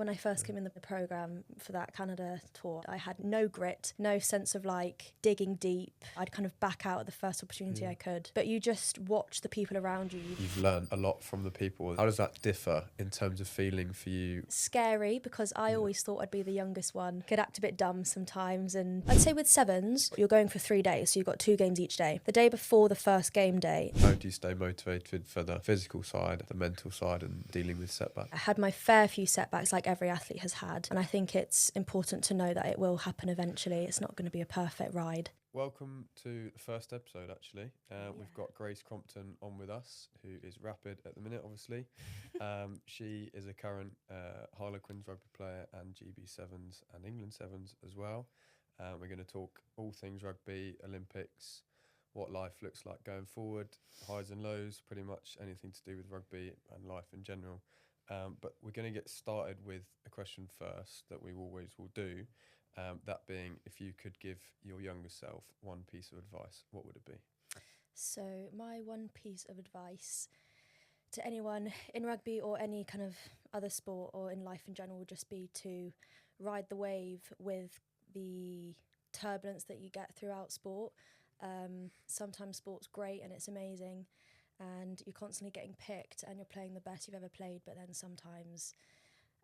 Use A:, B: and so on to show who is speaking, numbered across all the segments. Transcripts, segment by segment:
A: when I first came in the programme for that Canada tour, I had no grit, no sense of like digging deep. I'd kind of back out at the first opportunity I could. But you just watch the people around you.
B: You've learned a lot from the people. How does that differ in terms of feeling for you?
A: Scary, because I always thought I'd be the youngest one. Could act a bit dumb sometimes. And I'd say with sevens, you're going for 3 days, so you've got 2 games each day. The day before the first game day,
B: How do you stay motivated for the physical side, the mental side, and dealing with setbacks?
A: I had my fair few setbacks like every athlete has had. And I think it's important to know that it will happen eventually. It's not going to be a perfect ride.
B: Welcome to the first episode, actually. We've got Grace Crompton on with us, who is rapid at the minute, obviously. She is a current Harlequins rugby player and GB Sevens and England Sevens as well. We're going to talk all things rugby, Olympics, what life looks like going forward, highs and lows, pretty much anything to do with rugby and life in general. But we're going to get started with a question first that we always will do. That being, if you could give your younger self one piece of advice, what would it be?
A: So my one piece of advice to anyone in rugby or any kind of other sport or in life in general would just be to ride the wave with the turbulence that you get throughout sport. Sometimes sport's great and it's amazing and you're constantly getting picked and you're playing the best you've ever played, but then sometimes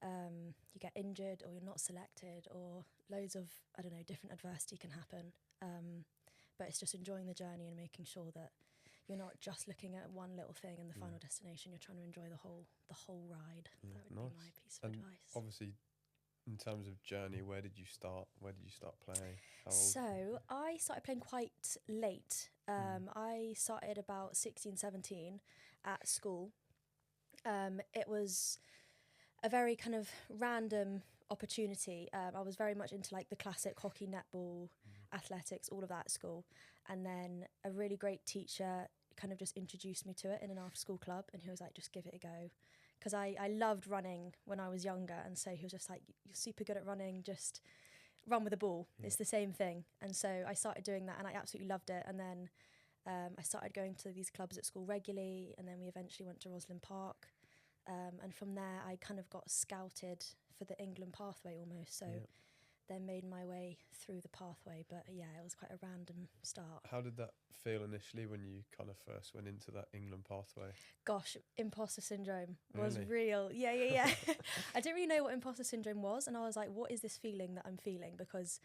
A: you get injured or you're not selected or loads of, different adversity can happen. But it's just enjoying the journey and making sure that you're not just looking at one little thing in the final destination. You're trying to enjoy the whole ride. That would be my piece of advice.
B: Obviously, in terms of journey, where did you start? Where did you start playing? How old?
A: So I started playing quite late. I started about 16, 17 at school. It was a very kind of random opportunity. I was very much into like the classic hockey, netball, athletics, all of that at school. And then a really great teacher kind of just introduced me to it in an after school club. And he was like, just give it a go. Because I loved running when I was younger. And so he was just like, you're super good at running, just run with the ball. It's the same thing. And so I started doing that and I absolutely loved it. And then I started going to these clubs at school regularly. And then we eventually went to Roslyn Park. And from there, I kind of got scouted for the England pathway almost. So then made my way through the pathway. But yeah, it was quite a random start.
B: How did that feel initially when you kind of first went into that England pathway?
A: Gosh, imposter syndrome was
B: Really?
A: real. Yeah. I didn't really know what imposter syndrome was. And I was like, what is this feeling that I'm feeling? Because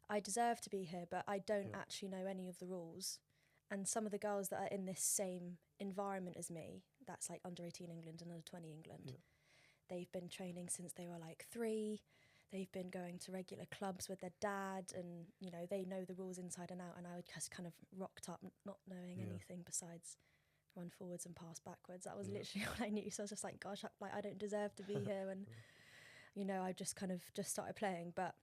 A: I deserve to be here, but I don't actually know any of the rules. And some of the girls that are in this same environment as me, that's like under 18 England and under 20 England, they've been training since they were like 3. They've been going to regular clubs with their dad and, they know the rules inside and out. And I just kind of rocked up not knowing anything besides run forwards and pass backwards. That was literally all I knew. So I was just like, gosh, I don't deserve to be here. And, I just kind of just started playing. But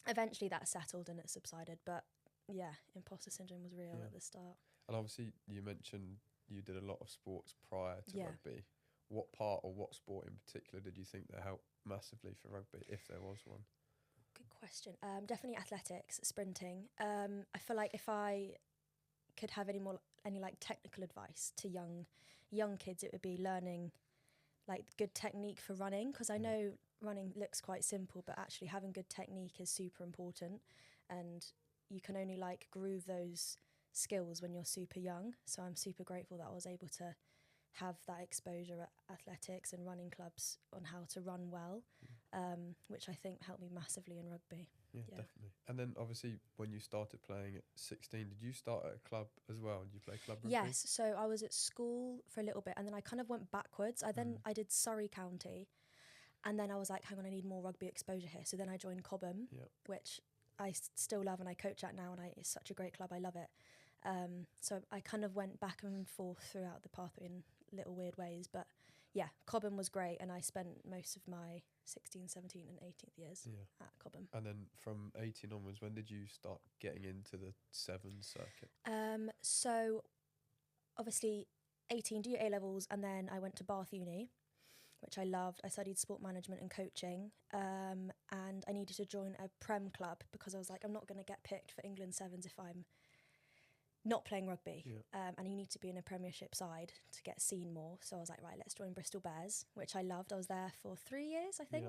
A: eventually that settled and it subsided. But yeah, imposter syndrome was real at the start.
B: And obviously you mentioned you did a lot of sports prior to rugby. What part or what sport in particular did you think that helped massively for rugby, if there was one?
A: Good question. Definitely athletics, sprinting. I feel like if I could have any like technical advice to young kids, it would be learning like good technique for running, because I know running looks quite simple, but actually having good technique is super important, and you can only like groove those skills when you're super young. So I'm super grateful that I was able to have that exposure at athletics and running clubs on how to run well, which I think helped me massively in rugby.
B: Yeah, definitely. And then obviously when you started playing at 16, did you start at a club as well? Did you play club rugby?
A: Yes, so I was at school for a little bit and then I kind of went backwards. I did Surrey County and then I was like, hang on, I need more rugby exposure here. So then I joined Cobham, which I still love and I coach at now, and it's such a great club, I love it. So I kind of went back and forth throughout the pathway in little weird ways, but yeah, Cobham was great and I spent most of my 16, 17 and 18th years at Cobham.
B: And then from 18 onwards, when did you start getting into the sevens circuit?
A: So obviously 18, do your A-levels, and then I went to Bath Uni, which I loved. I studied sport management and coaching, and I needed to join a Prem club because I was like, I'm not going to get picked for England Sevens if I'm not playing rugby, and you need to be in a Premiership side to get seen more. So I was like, right, let's join Bristol Bears, which I loved. I was there for 3 years, I think.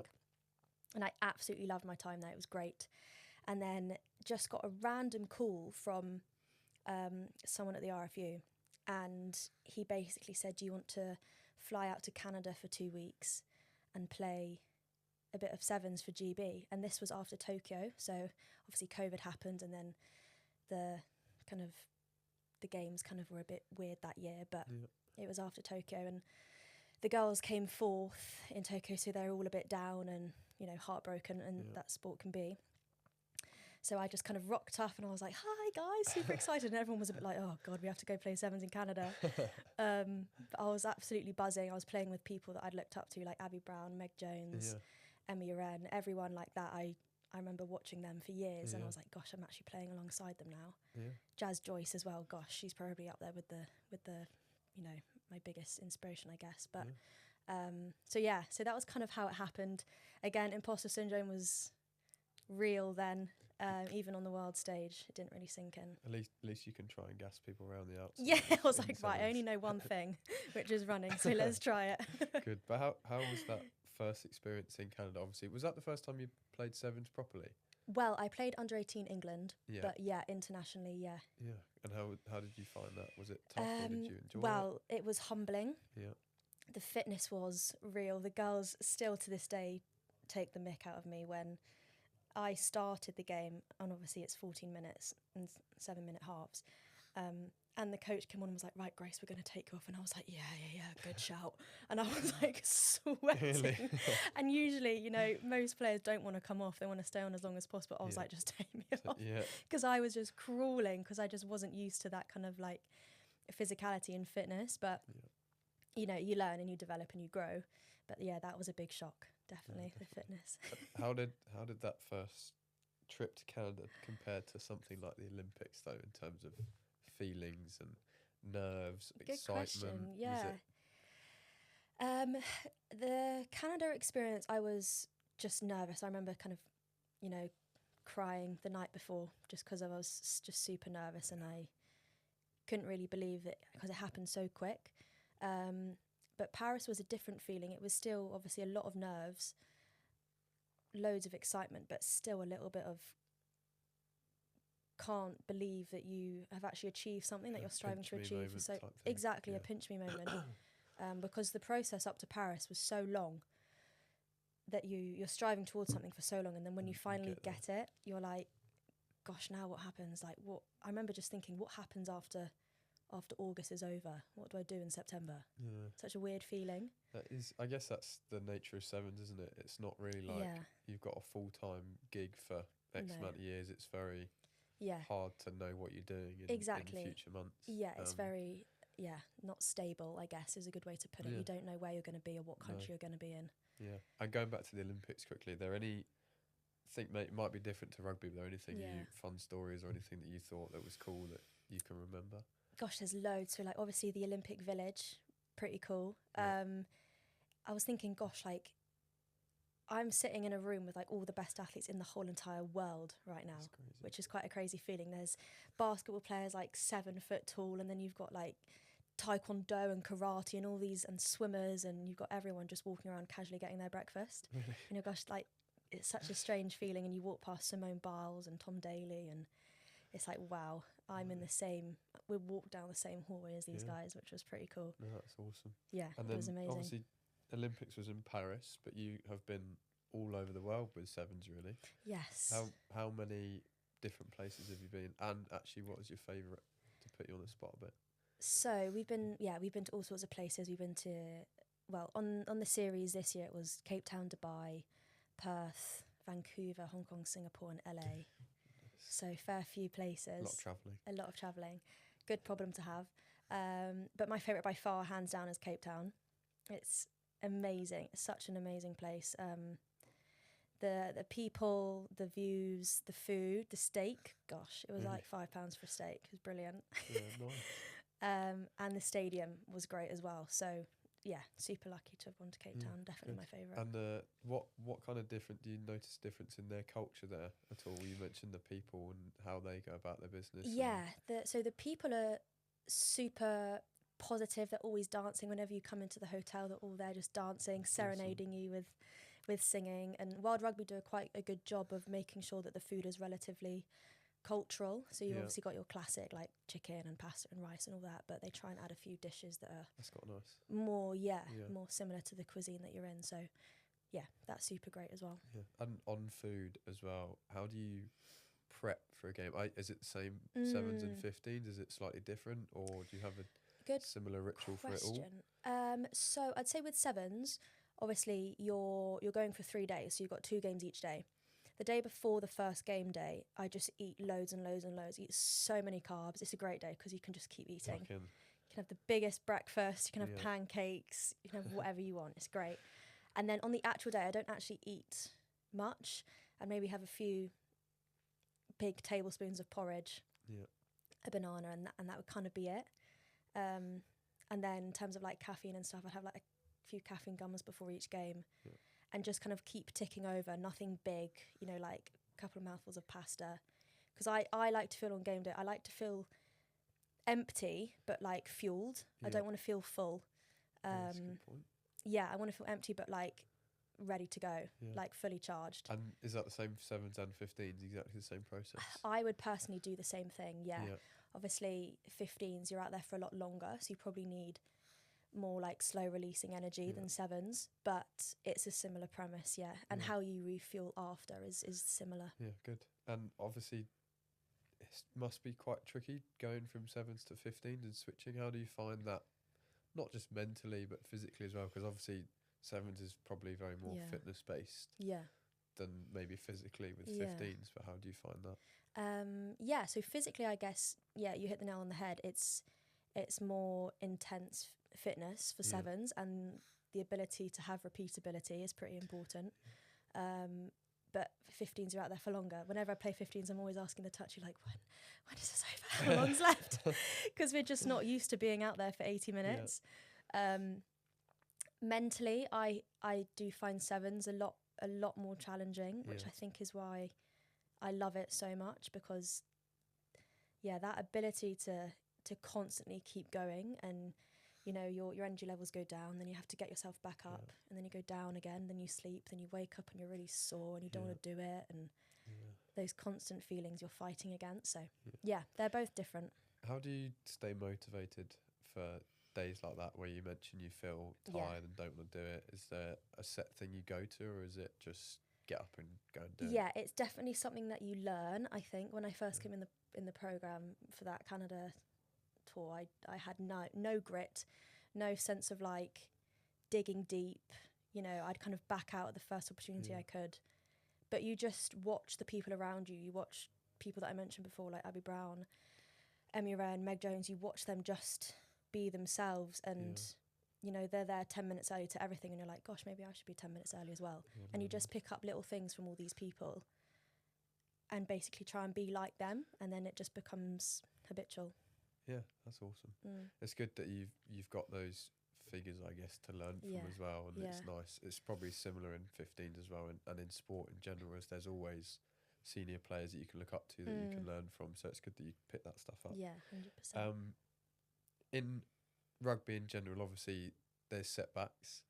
A: And I absolutely loved my time there. It was great. And then just got a random call from someone at the RFU, and he basically said, do you want to fly out to Canada for 2 weeks and play a bit of sevens for GB? And this was after Tokyo, so obviously COVID happened, and then the games kind of were a bit weird that year, but it was after Tokyo, and the girls came fourth in Tokyo, so they're all a bit down and, you know, heartbroken, and that sport can be. So I just kind of rocked up and I was like, hi guys, super excited. And everyone was a bit like, oh God, we have to go play sevens in Canada. But I was absolutely buzzing. I was playing with people that I'd looked up to, like Abby Brown, Meg Jones, Emma Uren, everyone like that. I remember watching them for years and I was like, gosh, I'm actually playing alongside them now. Jazz Joyce as well, gosh, she's probably up there with the you know, my biggest inspiration, I guess. But so that was kind of how it happened. Again, imposter syndrome was real then. Even on the world stage, it didn't really sink in.
B: At least you can try and gas people around the outside.
A: Yeah, I was like, right, I only know one thing, which is running, so let's try it.
B: Good. But how was that first experience in Canada? Obviously, was that the first time you played sevens properly?
A: Well, I played under 18 England, but internationally, yeah.
B: Yeah. And how did you find that? Was it tough or did you enjoy it?
A: Well, it was humbling.
B: Yeah.
A: The fitness was real. The girls still to this day take the mick out of me when I started the game, and obviously it's 14 minutes and 7-minute halves. And the coach came on and was like, right, Grace, we're going to take you off. And I was like, yeah, good shout. And I was like sweating. Really? And usually, you know, most players don't want to come off. They want to stay on as long as possible. I was like, just take me off. Because I was just crawling because I just wasn't used to that kind of like physicality and fitness. But, you know, you learn and you develop and you grow. But yeah, that was a big shock. Definitely, the fitness.
B: How did that first trip to Canada compare to something like the Olympics, though, in terms of feelings and nerves,
A: Good
B: excitement?
A: Question. Yeah. The Canada experience, I was just nervous. I remember kind of, you know, crying the night before just because I was just super nervous and I couldn't really believe it because it happened so quick. But Paris was a different feeling. It was still obviously a lot of nerves, loads of excitement, but still a little bit of can't believe that you have actually achieved something that you're striving to achieve. So exactly, a pinch me moment. Because the process up to Paris was so long that you're striving towards something for so long, and then when you finally get it, you're like, gosh, now what happens? Like, what? I remember just thinking, what happens after August is over? What do I do in September? Yeah. Such a weird feeling.
B: That is, I guess that's the nature of sevens, isn't it? It's not really like you've got a full-time gig for X amount of years. It's very hard to know what you're doing in future months.
A: Yeah, it's very, not stable, I guess, is a good way to put it. You don't know where you're going to be or what country you're going to be in. Yeah.
B: And going back to the Olympics quickly, are there any, I think it might be different to rugby, but are there anything fun stories or anything that you thought that was cool that you can remember?
A: Gosh, there's loads. So, like, obviously the Olympic Village, pretty cool. I was thinking, gosh, like, I'm sitting in a room with, like, all the best athletes in the whole entire world right now, which is quite a crazy feeling. There's basketball players, like, 7 foot tall, and then you've got, like, taekwondo and karate and all these, and swimmers, and you've got everyone just walking around casually getting their breakfast. Really? You know, gosh, like, it's such a strange feeling, and you walk past Simone Biles and Tom Daley, and it's like, wow, I'm in the same, we walked down the same hallway as these guys, which was pretty cool.
B: No, that's awesome.
A: Yeah, and it was amazing.
B: Obviously, Olympics was in Paris, but you have been all over the world with sevens, really.
A: Yes.
B: How many different places have you been? And actually, what was your favourite, to put you on the spot a bit?
A: So we've been to all sorts of places. We've been to, well, on the series this year, it was Cape Town, Dubai, Perth, Vancouver, Hong Kong, Singapore and LA. So fair few places. A lot of travelling. Good problem to have. But my favourite by far, hands down, is Cape Town. It's amazing. It's such an amazing place. The people, the views, the food, the steak. Gosh, it was like £5 for a steak. It was brilliant.
B: Yeah, nice.
A: And the stadium was great as well. So yeah, super lucky to have gone to Cape Town. Definitely my favourite.
B: And what kind of do you notice difference in their culture there at all? You mentioned the people and how they go about their business.
A: Yeah, so the people are super positive. They're always dancing whenever you come into the hotel. They're all there just dancing, serenading you with singing. And Wild Rugby do quite a good job of making sure that the food is relatively cultural. So you've obviously got your classic like chicken and pasta and rice and all that, but they try and add a few dishes that are
B: That's quite nice.
A: more more similar to the cuisine that you're in. So yeah, that's super great as well.
B: Yeah. And on food as well, how do you prep for a game? Is it the same sevens and 15s? Is it slightly different, or do you have a
A: Good
B: similar ritual
A: question.
B: for it all?
A: So I'd say with sevens, obviously you're going for 3 days, so you've got 2 games each day. The day before the first game day, I just eat loads and loads and loads. Eat so many carbs. It's a great day because you can just keep eating. You can have the biggest breakfast. You can have pancakes. You can have whatever you want. It's great. And then on the actual day, I don't actually eat much. I'd maybe have a few big tablespoons of porridge, a banana, and that would kind of be it. And then in terms of like caffeine and stuff, I'd have like a few caffeine gums before each game. And just kind of keep ticking over, nothing big, like a couple of mouthfuls of pasta. Because I like to feel on game day, I like to feel empty, but like fueled. I don't want to feel full.
B: That's a good point.
A: Yeah, I want to feel empty, but like ready to go, like fully charged.
B: And is that the same for sevens and 15s, exactly the same process?
A: I would personally do the same thing, yeah. Obviously, 15s, you're out there for a lot longer, so you probably need more like slow releasing energy than sevens, but it's a similar premise, and how you refuel after is similar.
B: Good. And obviously it must be quite tricky going from sevens to 15s and switching. How do you find that, not just mentally but physically as well, because obviously sevens is probably very more fitness based than maybe physically with 15s, but how do you find that?
A: So physically, I guess you hit the nail on the head. It's more intense fitness for sevens, and the ability to have repeatability is pretty important. But 15s are out there for longer. Whenever I play 15s, I'm always asking the touchy, like, when is this over? How long's left? Because we're just not used to being out there for 80 minutes. Mentally, I do find sevens a lot more challenging, which I think is why I love it so much, because that ability to constantly keep going, and your energy levels go down, then you have to get yourself back up, and then you go down again, then you sleep, then you wake up and you're really sore and you don't want to do it, and those constant feelings you're fighting against. So they're both different.
B: How do you stay motivated for days like that where you mention you feel tired and don't want to do it? Is there a set thing you go to, or is it just get up and go and do it?
A: Yeah, it's definitely something that you learn. I think when I first came in the program for that Canada tour, I had no grit, no sense of like digging deep. I'd kind of back out at the first opportunity I could. But you just watch the people around you. You watch people that I mentioned before, like Abby Brown, Emmy Wren, Meg Jones. You watch them just be themselves, and they're there 10 minutes early to everything, and you're like, gosh, maybe I should be 10 minutes early as well. And you just pick up little things from all these people and basically try and be like them, and then it just becomes habitual.
B: Yeah, that's awesome. It's good that you've got those figures, I guess, to learn from as well, and it's nice. It's probably similar in 15s as well, and in sport in general, as there's always senior players that you can look up to that you can learn from, so it's good that you pick that stuff up.
A: 100%.
B: In rugby in general, obviously there's setbacks,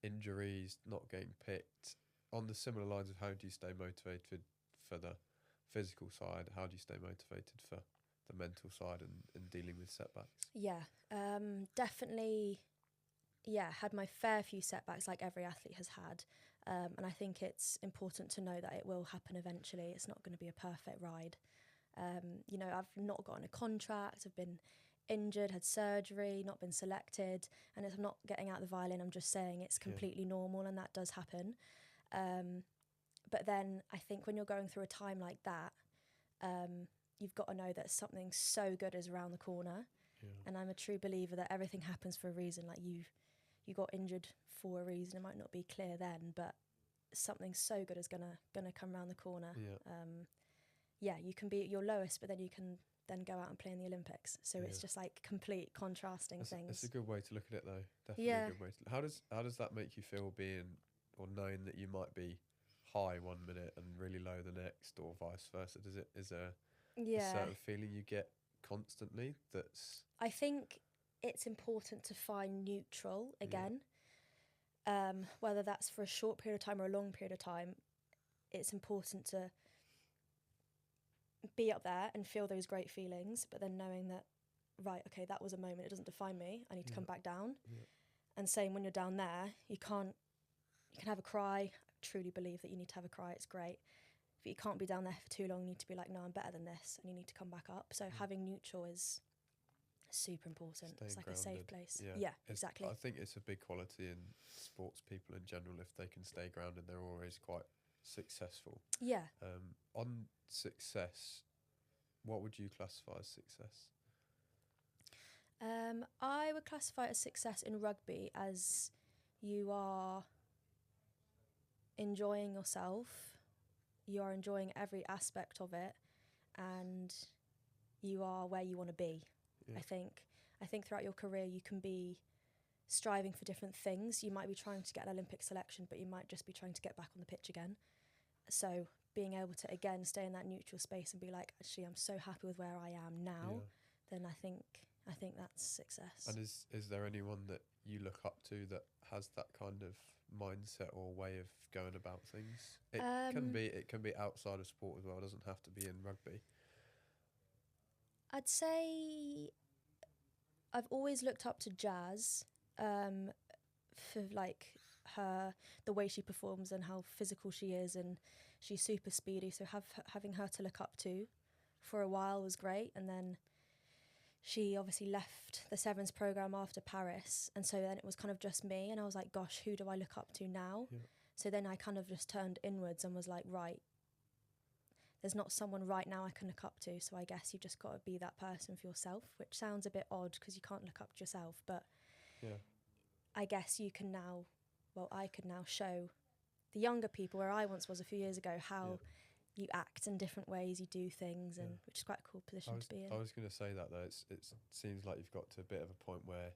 B: injuries, not getting picked. On the similar lines of how do you stay motivated for the physical side, how do you stay motivated for the mental side and dealing with setbacks?
A: Definitely had my fair few setbacks, like every athlete has had, and I think it's important to know that it will happen eventually. It's not going to be a perfect ride. I've not gotten a contract, I've been injured, had surgery, not been selected, and if I'm not getting out the violin, I'm just saying it's completely normal, and that does happen. But then I think when you're going through a time like that, you've got to know that something so good is around the corner. And I'm a true believer that everything happens for a reason. Like you got injured for a reason. It might not be clear then, but something so good is gonna come around the corner. You can be at your lowest, but then you can then go out and play in the Olympics. So it's just like complete contrasting things.
B: It's a good way to look at it, though. Definitely a good way to. How does that make you feel, being or knowing that you might be high one minute and really low the next, or vice versa? Is there a certain feeling you get constantly that's...
A: I think it's important to find neutral again. whether that's for a short period of time or a long period of time, it's important to be up there and feel those great feelings, but then knowing that, right, okay, that was a moment, it doesn't define me, I need to come back down. And same when you're down there, you can have a cry. I truly believe that you need to have a cry, it's great. But you can't be down there for too long, you need to be like, no, I'm better than this, and you need to come back up. So having neutral is super important.
B: Staying
A: it's like
B: grounded.
A: A safe place.
B: Yeah,
A: exactly.
B: I think it's a big quality in sports people in general. If they can stay grounded, they're always quite successful.
A: Yeah.
B: On success, what would you classify as success?
A: I would classify it as success in rugby as you are enjoying yourself, you are enjoying every aspect of it, and you are where you want to be. I think throughout your career you can be striving for different things. You might be trying to get an Olympic selection, but you might just be trying to get back on the pitch again. So being able to again stay in that neutral space and be like, actually, I'm so happy with where I am now, then I think that's success.
B: And is there anyone that you look up to that has that kind of mindset or way of going about things? It can be outside of sport as well. It doesn't have to be in rugby.
A: I'd say I've always looked up to Jazz for like the way she performs and how physical she is, and she's super speedy. So having her to look up to for a while was great, and then she obviously left the Sevens program after Paris, and so then it was kind of just me, and I was like, gosh, who do I look up to now? So then I kind of just turned inwards and was like, right, there's not someone right now I can look up to, so I guess you've just got to be that person for yourself, which sounds a bit odd because you can't look up to yourself, but I guess you can now, I could now show the younger people where I once was a few years ago how you act in different ways, you do things, and which is quite a cool position to be in.
B: I was going to say that though, it seems like you've got to a bit of a point where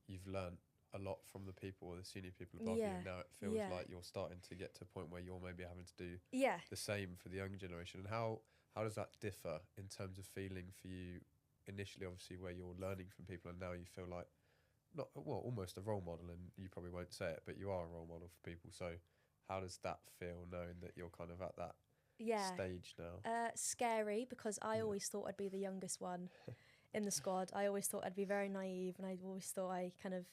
B: you've learnt a lot from the people or the senior people above you, and now it feels like you're starting to get to a point where you're maybe having to do the same for the younger generation. And how does that differ in terms of feeling for you initially, obviously, where you're learning from people, and now you feel like almost a role model, and you probably won't say it, but you are a role model for people. So how does that feel, knowing that you're kind of at that stage now?
A: Scary, because I always thought I'd be the youngest one in the squad. I always thought I'd be very naive, and I always thought I kind of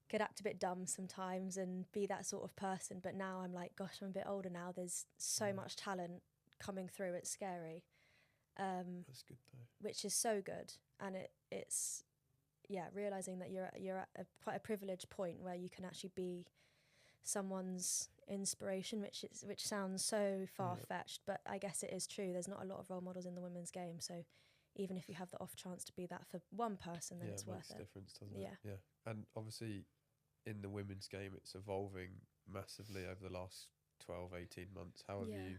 A: could act a bit dumb sometimes and be that sort of person. But now I'm like, gosh, I'm a bit older now. There's so much talent coming through. It's scary.
B: That's good though.
A: Which is so good, and it's realising that you're at quite a privileged point where you can actually be someone's inspiration, which sounds so far-fetched, but I guess it is true. There's not a lot of role models in the women's game, so even if you have the off chance to be that for one person, then it's worth it.
B: It makes a difference, doesn't it? Yeah. And obviously in the women's game it's evolving massively over the last 12, 18 months. How have you,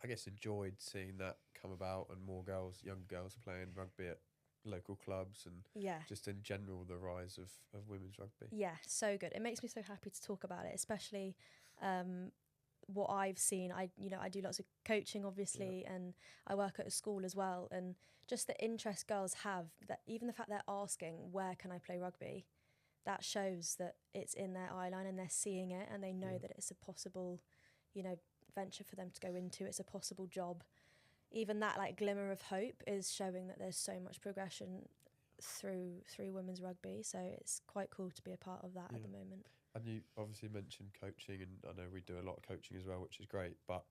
B: I guess, enjoyed seeing that come about, and more younger girls playing rugby at local clubs, and just in general the rise of women's rugby? Yeah,
A: so good. It makes me so happy to talk about it, especially what I've seen. I do lots of coaching, obviously, and I work at a school as well, and just the interest girls have, that even the fact they're asking, where can I play rugby, that shows that it's in their eye line and they're seeing it, and they know that it's a possible, venture for them to go into. It's a possible job. Even that like glimmer of hope is showing that there's so much progression through women's rugby. So it's quite cool to be a part of that at the moment.
B: And you obviously mentioned coaching, and I know we do a lot of coaching as well, which is great, but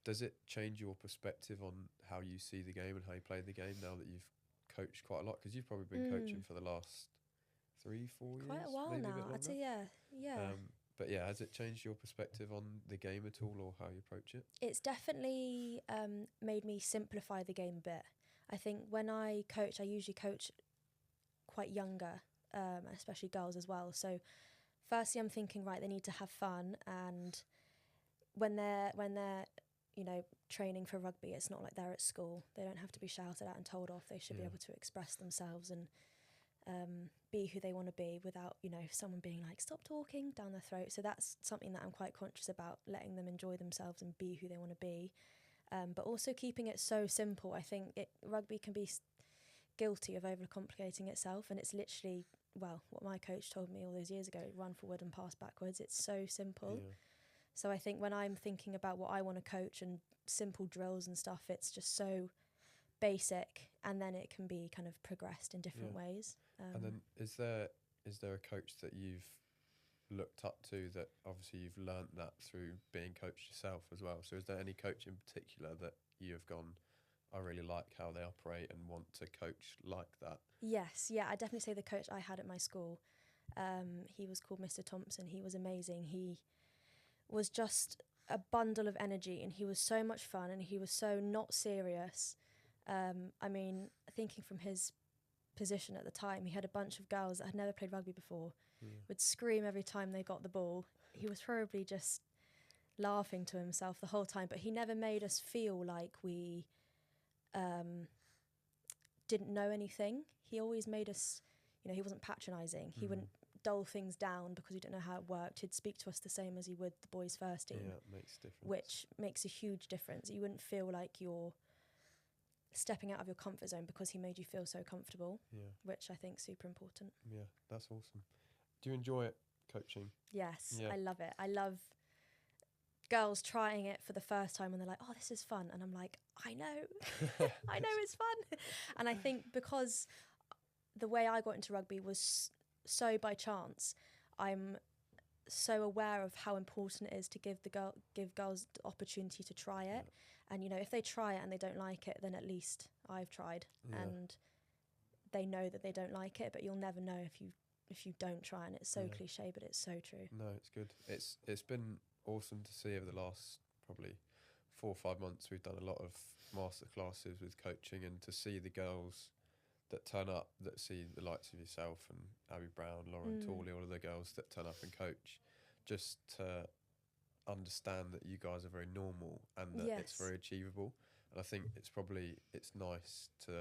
B: does it change your perspective on how you see the game and how you play the game now that you've coached quite a lot? Because you've probably been coaching for the last 3-4 years,
A: quite a while now, I'd say.
B: But has it changed your perspective on the game at all, or how you approach it?
A: It's definitely made me simplify the game a bit. I think when I coach, I usually coach quite younger, especially girls as well. So firstly, I'm thinking, right, they need to have fun, and when they're training for rugby, it's not like they're at school. They don't have to be shouted at and told off. They should be able to express themselves and be who they want to be without, someone being like, stop talking down their throat. So that's something that I'm quite conscious about, letting them enjoy themselves and be who they want to be. But also keeping it so simple. I think rugby can be guilty of overcomplicating itself, and it's literally what my coach told me all those years ago, run forward and pass backwards. It's so simple.
B: Yeah.
A: So I think when I'm thinking about what I want to coach and simple drills and stuff, it's just so basic, and then it can be kind of progressed in different ways.
B: And then is there a coach that you've looked up to that obviously you've learnt that through being coached yourself as well? So is there any coach in particular that you have gone, I really like how they operate and want to coach like that?
A: Yes, yeah, I definitely say the coach I had at my school, he was called Mr. Thompson. He was amazing. He was just a bundle of energy, and he was so much fun, and he was so not serious. I mean, thinking from his position at the time, he had a bunch of girls that had never played rugby before, would scream every time they got the ball. He was probably just laughing to himself the whole time, but he never made us feel like we didn't know anything. He always made us, he wasn't patronising. He wouldn't dull things down because we didn't know how it worked. He'd speak to us the same as he would the boys' first team.
B: Yeah, it makes a difference.
A: Which makes a huge difference. You wouldn't feel like you're stepping out of your comfort zone because he made you feel so comfortable, which I think is super important.
B: Yeah, that's awesome. Do you enjoy it, coaching?
A: Yes,
B: Yeah.
A: I love it. I love girls trying it for the first time and they're like, oh, this is fun. And I'm like, I know, I know it's fun. And I think because the way I got into rugby was so by chance, I'm so aware of how important it is to give girls the opportunity to try it. And if they try it and they don't like it, then at least I've tried, and they know that they don't like it. But you'll never know if you don't try. And it's so cliche, but it's so true.
B: No, it's good. It's been awesome to see over the last probably 4 or 5 months. We've done a lot of master classes with coaching, and to see the girls that turn up, that see the likes of yourself and Abby Brown, Lauren Tawley, all of the girls that turn up and coach, just to understand that you guys are very normal and that it's very achievable. And I think it's nice to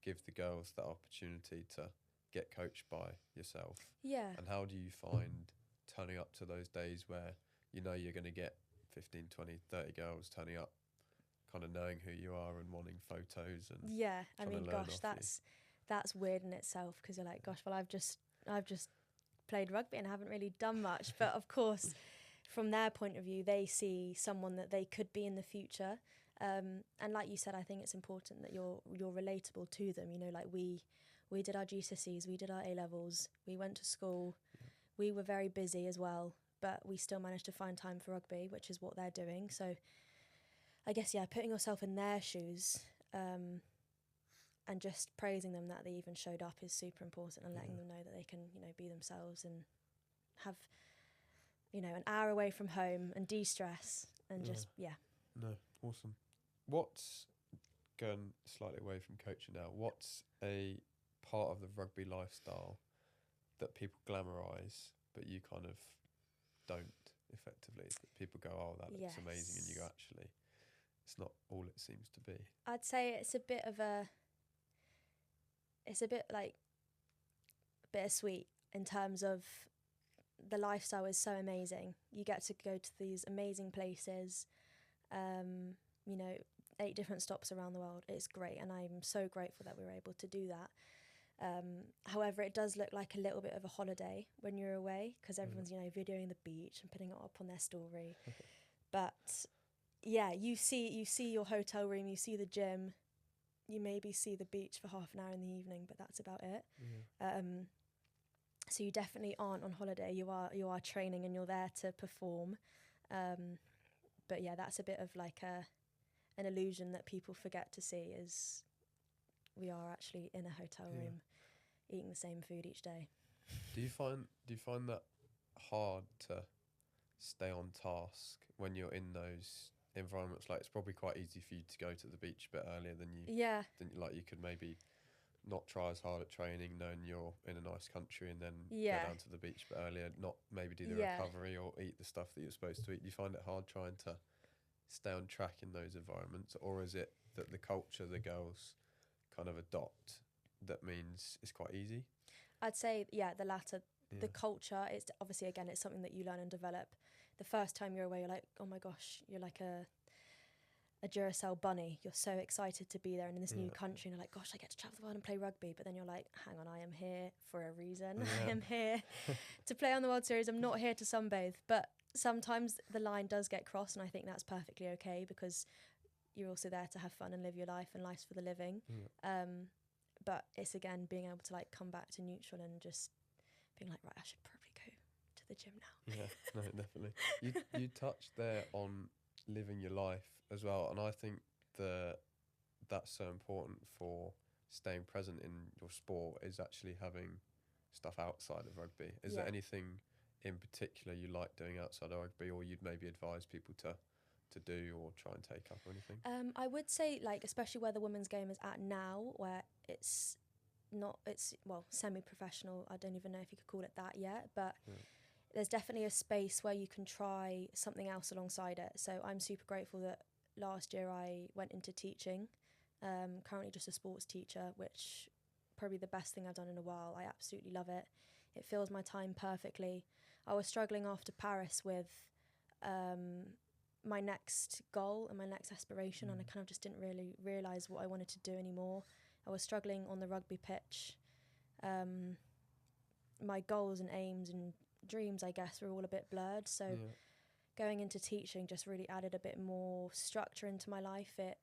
B: give the girls that opportunity to get coached by yourself.
A: Yeah.
B: And how do you find turning up to those days where you're going to get 15, 20, 30 girls turning up, kind of knowing who you are and wanting photos? And
A: I mean, gosh, that's weird in itself, because you're like, gosh, well, I've just played rugby and haven't really done much. But of course, from their point of view, they see someone that they could be in the future. And like you said, I think it's important that you're relatable to them. Like we did our GCSEs, we did our A-levels, we went to school, we were very busy as well, but we still managed to find time for rugby, which is what they're doing. So I guess, putting yourself in their shoes, and just praising them that they even showed up is super important, and letting them know that they can, be themselves and have, an hour away from home and de-stress and just.
B: No, awesome. What's, going slightly away from coaching now, what's a part of the rugby lifestyle that people glamorise but you kind of don't effectively, that people go, oh, that looks amazing, and you go, actually, it's not all it seems to be?
A: I'd say it's a bit like bittersweet, in terms of the lifestyle is so amazing. You get to go to these amazing places, 8 different stops around the world. It's great, and I'm so grateful that we were able to do that. However, it does look like a little bit of a holiday when you're away, because everyone's videoing the beach and putting it up on their story. But you see your hotel room, you see the gym, you maybe see the beach for half an hour in the evening, but that's about it. So you definitely aren't on holiday. You are training, and you're there to perform. But that's a bit of like an illusion that people forget to see, is we are actually in a hotel room eating the same food each day.
B: Do you find that hard to stay on task when you're in those environments? Like, it's probably quite easy for you to go to the beach a bit earlier than you could maybe not try as hard at training, knowing you're in a nice country, and then go down to the beach a bit earlier, not maybe do the recovery or eat the stuff that you're supposed to eat. Do you find it hard trying to stay on track in those environments, or is it that the culture the girls kind of adopt that means it's quite easy?
A: I'd say the latter. The culture is obviously, again, it's something that you learn and develop. The first time you're away, you're like, oh my gosh, you're like a a Duracell bunny. You're so excited to be there and in this
B: Yeah.
A: new country, and you're like, gosh, I get to travel the world and play rugby. But then you're like, hang on, I am here for a reason.
B: Yeah.
A: I am here to play on the World Series. I'm not here to sunbathe. But sometimes the line does get crossed, and I think that's perfectly okay, because you're also there to have fun and live your life, and life's for the living.
B: Yeah.
A: But it's, again, being able to like come back to neutral and just being like, right, I should probably go to the gym now.
B: Yeah, no, definitely. You touched there on living your life as well, and I think that's so important for staying present in your sport, is actually having stuff outside of rugby. Is there anything in particular you like doing outside of rugby, or you'd maybe advise people to do or try and take up or anything?
A: I would say, like, especially where the women's game is at now, where it's semi-professional. I don't even know if you could call it that yet, but there's definitely a space where you can try something else alongside it. So I'm super grateful that last year I went into teaching. Currently just a sports teacher, which probably the best thing I've done in a while. I absolutely love it. It fills my time perfectly. I was struggling after Paris with my next goal and my next aspiration, and I kind of just didn't really realise what I wanted to do anymore. I was struggling on the rugby pitch. My goals and aims and dreams, I guess, were all a bit blurred. So going into teaching just really added a bit more structure into my life. It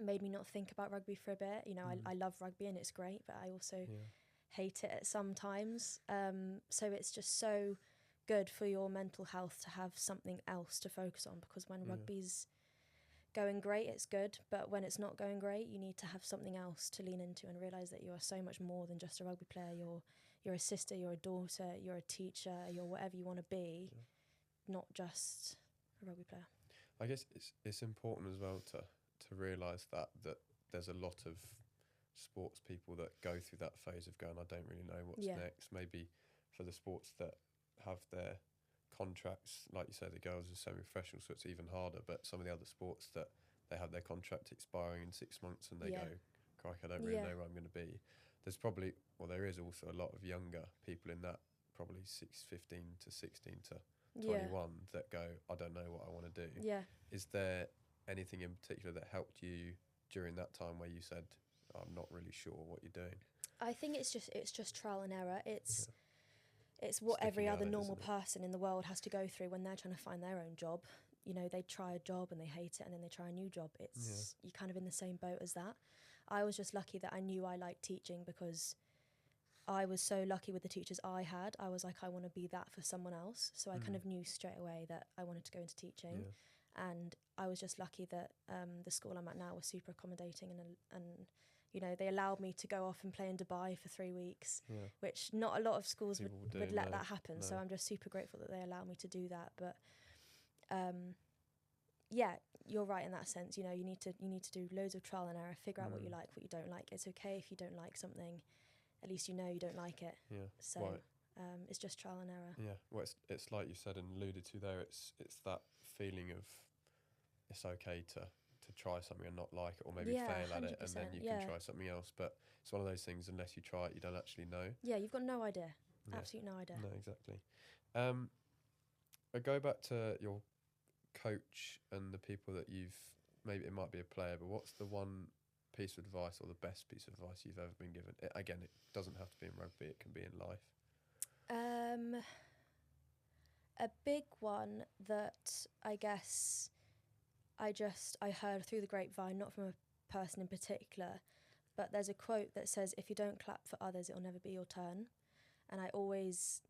A: made me not think about rugby for a bit. You know, I love rugby and it's great, but I also hate it at some times. So it's just so good for your mental health to have something else to focus on, because when rugby's going great, it's good, but when it's not going great, you need to have something else to lean into and realise that you are so much more than just a rugby player. You're a sister, you're a daughter, you're a teacher, you're whatever you want to be, not just a rugby player.
B: I guess it's important as well to realise that there's a lot of sports people that go through that phase of going, I don't really know what's next. Maybe for the sports that have their contracts, like you say, the girls are semi-professional, so it's even harder, but some of the other sports that they have their contract expiring in 6 months and they go, crikey, I don't really know where I'm going to be. There's probably, there is also a lot of younger people in that, probably 15 to 16 to 21 that go, I don't know what I want to do. Is there anything in particular that helped you during that time where you said, I'm not really sure what you're doing?
A: I think it's just trial and error. It's what every other normal person in the world has to go through when they're trying to find their own job. You know, they try a job and they hate it, and then they try a new job. You're kind of in the same boat as that. I was just lucky that I knew I liked teaching, because I was so lucky with the teachers I had. I was like, I want to be that for someone else. So I kind of knew straight away that I wanted to go into teaching. And I was just lucky that the school I'm at now was super accommodating, and you know, they allowed me to go off and play in Dubai for 3 weeks, which not a lot of schools would let that happen. So I'm just super grateful that they allowed me to do that. But you're right in that sense. You know, you need to do loads of trial and error, figure out what you like, what you don't like. It's okay if you don't like something, at least you know you don't like it. So it's just trial and error.
B: Well, it's like you said and alluded to there, it's that feeling of it's okay to try something and not like it, or maybe fail at it, and then you can try something else. But it's one of those things, unless you try it, you don't actually know.
A: You've got no idea. Absolutely no idea.
B: No, exactly. I go back to your coach and the people that you've, maybe it might be a player, but what's the one piece of advice or the best piece of advice you've ever been given? Again, it doesn't have to be in rugby, it can be in life.
A: A big one that I guess I heard through the grapevine, not from a person in particular, but there's a quote that says, if you don't clap for others, it'll never be your turn. And I always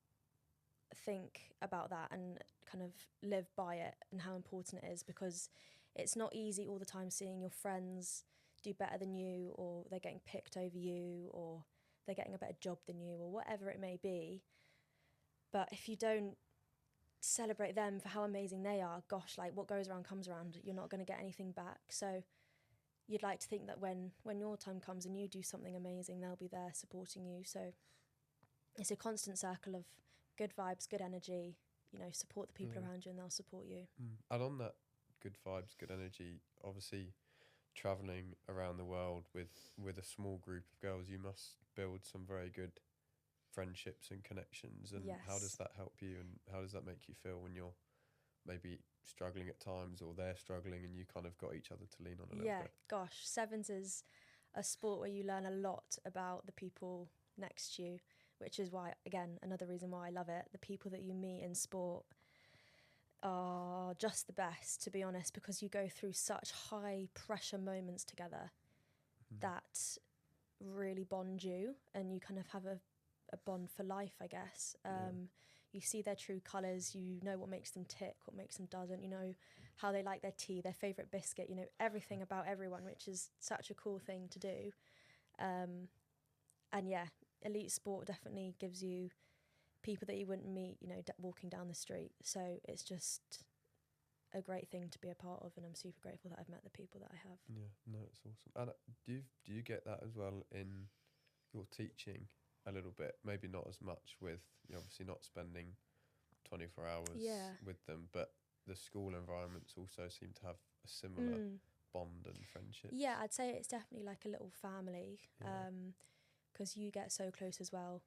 A: think about that and kind of live by it and how important it is, because it's not easy all the time seeing your friends do better than you, or they're getting picked over you, or they're getting a better job than you, or whatever it may be. But if you don't celebrate them for how amazing they are, gosh, like what goes around comes around. You're not going to get anything back. So you'd like to think that when your time comes and you do something amazing, they'll be there supporting you. So it's a constant circle of good vibes, good energy, you know, support the people around you and they'll support you.
B: And on that good vibes, good energy, obviously travelling around the world with a small group of girls, you must build some very good friendships and connections. And how does that help you, and how does that make you feel when you're maybe struggling at times, or they're struggling, and you kind of got each other to lean on a little
A: Yeah,
B: bit.
A: gosh, sevens is a sport where you learn a lot about the people next to you, which is why, again, another reason why I love it. The people that you meet in sport are just the best, to be honest, because you go through such high pressure moments together that really bond you, and you kind of have a bond for life, I guess. You see their true colours, you know what makes them tick, what makes them doesn't, you know how they like their tea, their favourite biscuit, you know everything about everyone, which is such a cool thing to do. And yeah, elite sport definitely gives you people that you wouldn't meet, you know, walking down the street. So it's just a great thing to be a part of, and I'm super grateful that I've met the people that I have.
B: Yeah, no, it's awesome. And do you get that as well in your teaching a little bit? Maybe not as much with, you're obviously not spending 24 hours with them, but the school environments also seem to have a similar bond and friendship.
A: Yeah, I'd say it's definitely like a little family, because you get so close as well.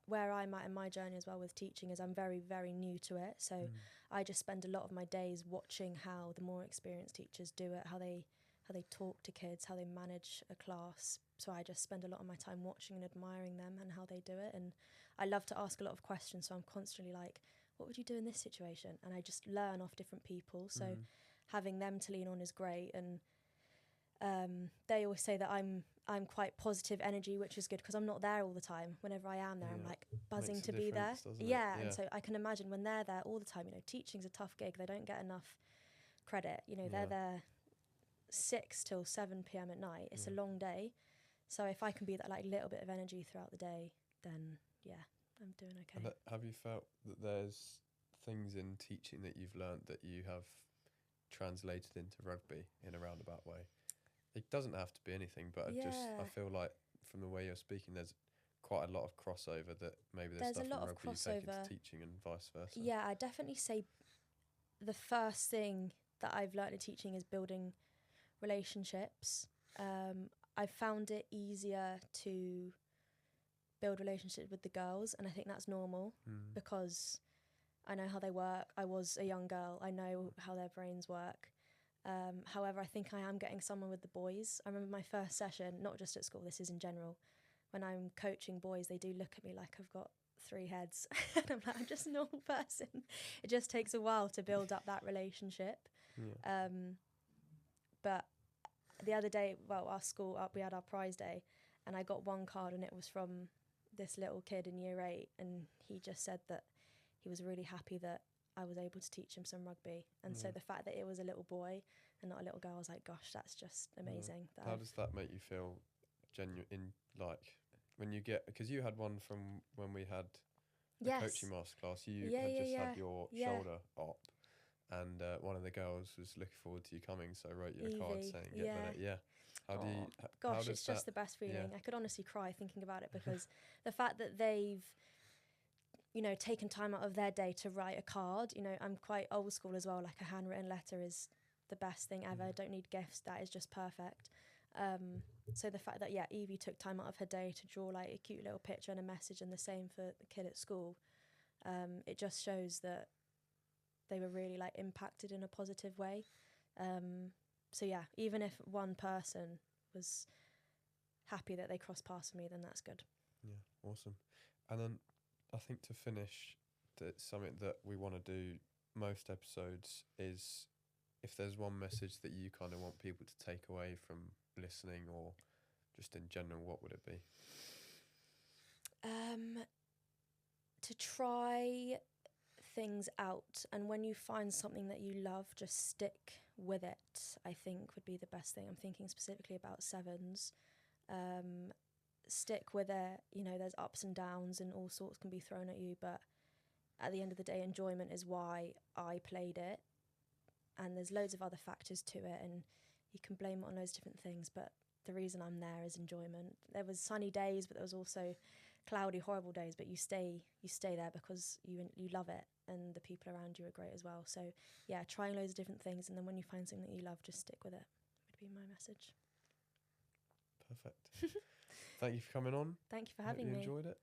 A: Where I'm at in my journey as well with teaching is I'm very, very new to it. So I just spend a lot of my days watching how the more experienced teachers do it, how they talk to kids, how they manage a class. So I just spend a lot of my time watching and admiring them and how they do it. And I love to ask a lot of questions. So I'm constantly like, what would you do in this situation? And I just learn off different people. So having them to lean on is great. And they always say that I'm quite positive energy, which is good because I'm not there all the time. Whenever I am there, I'm like buzzing
B: Makes
A: to be there.
B: Yeah,
A: and so I can imagine when they're there all the time, you know, teaching's a tough gig. They don't get enough credit. You know, they're there 6 till 7 p.m. at night. It's a long day. So if I can be that like little bit of energy throughout the day, then yeah, I'm doing okay.
B: And have you felt that there's things in teaching that you've learned that you have translated into rugby in a roundabout way? It doesn't have to be anything, but I feel like from the way you're speaking, there's quite a lot of crossover, that maybe there's stuff
A: a lot
B: from
A: of
B: rugby you take
A: crossover
B: into teaching and vice versa.
A: Yeah, I'd definitely say the first thing that I've learned in teaching is building relationships. I found it easier to build relationships with the girls, and I think that's normal because I know how they work. I was a young girl. I know how their brains work. However, I think I am getting someone with the boys. I remember my first session, not just at school, this is in general. When I'm coaching boys, they do look at me like I've got 3 heads. And I'm like, I'm just a normal person. It just takes a while to build up that relationship. But the other day, well, our school, we had our prize day, and I got one card, and it was from this little kid in year 8, and he just said that he was really happy that I was able to teach him some rugby. And so the fact that it was a little boy and not a little girl, I was like, gosh, that's just amazing.
B: How does that make you feel genuine, like when you get, because you had one from when we had the coaching masterclass, you had just had your shoulder up, and one of the girls was looking forward to you coming, so I wrote you a card saying get better. How do you
A: gosh, it's just the best feeling. I could honestly cry thinking about it, because the fact that they've, you know, taken time out of their day to write a card. You know, I'm quite old school as well. Like a handwritten letter is the best thing ever. Don't need gifts. That is just perfect. So the fact that, Evie took time out of her day to draw like a cute little picture and a message, and the same for the kid at school, it just shows that they were really like impacted in a positive way. So yeah, even if one person was happy that they crossed paths with me, then that's good.
B: Yeah, awesome. And then I think to finish, something that we want to do most episodes is, if there's one message that you kind of want people to take away from listening, or just in general, what would it be?
A: To try things out, and when you find something that you love, just stick with it, I think would be the best thing. I'm thinking specifically about sevens. Stick with it. You know, there's ups and downs and all sorts can be thrown at you, but at the end of the day, enjoyment is why I played it, and there's loads of other factors to it, and you can blame it on loads of different things, but the reason I'm there is enjoyment. There was sunny days, but there was also cloudy, horrible days, but you stay there because you love it, and the people around you are great as well. So yeah, trying loads of different things, and then when you find something that you love, just stick with it, would be my message.
B: Perfect. Thank you for coming on.
A: Thank you for having me.
B: You enjoyed it?